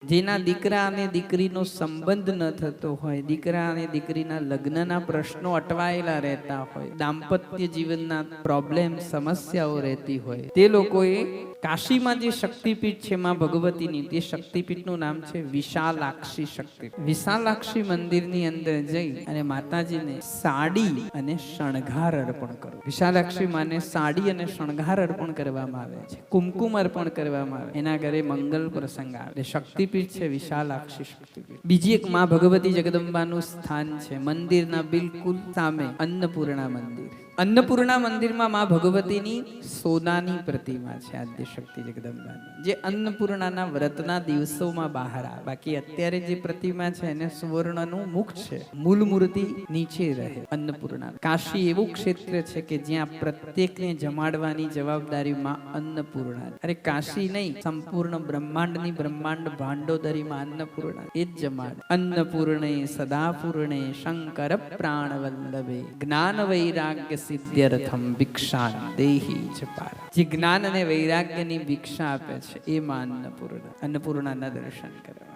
જેના દીકરા અને દીકરીનો સંબંધ ન થતો હોય, દીકરા અને દીકરીના લગ્નના પ્રશ્નો અટવાયેલા રહેતા હોય, દાંપત્ય જીવનના પ્રોબ્લેમ સમસ્યાઓ રહેતી હોય, તે લોકોએ કાશીમાં જે શક્તિપીઠ છે માં ભગવતીની, તે શક્તિપીઠનું નામ છે વિશાલાક્ષી શક્તિપીઠ. વિશાલાક્ષી મંદિરની અંદર જઈ અને માતાજીને સાડી અને શણગાર અર્પણ કરો. વિશાલાક્ષી માને સાડી અને શણગાર અર્પણ કરવામાં આવે છે, કુમકુમ અર્પણ કરવામાં આવે, એના ઘરે મંગલ પ્રસંગ આવે. શક્તિપીઠ છે વિશાલાક્ષી શક્તિપીઠ. બીજી એક માં ભગવતી જગદંબાનું સ્થાન છે મંદિરના બિલકુલ સામે અન્નપૂર્ણા મંદિર. અન્નપૂર્ણા મંદિરમાં માં ભગવતીની સોનાની પ્રતિમા છે, આદ્ય શક્તિ જગદંબાની, જે અન્નપૂર્ણાના વ્રતના દિવસોમાં બહાર આવે. બાકી અત્યારે જે પ્રતિમા છે એને સુવર્ણનું મુખ છે, મૂળ મૂર્તિ નીચે રહે. અન્નપૂર્ણા કાશી એવું ક્ષેત્ર છે કે જ્યાં પ્રત્યેકને જમાડવાની જવાબદારીમાં અન્નપૂર્ણા. અરે કાશી નહીં, સંપૂર્ણ બ્રહ્માંડની બ્રહ્માંડ ભાંડોદરીમાં અન્નપૂર્ણા એ જ જમાડ. અન્નપૂર્ણે સદાપૂર્ણે શંકર પ્રાણ વલ્લભે જ્ઞાન વૈરાગ્ય સિદ્ધ્યર્થમ ભિક્ષા દેહી ચ પારા. જે જ્ઞાન અને વૈરાગ્યની ભિક્ષા આપે છે એ માં અન્નપૂર્ણા. અન્નપૂર્ણાના દર્શન કરવા.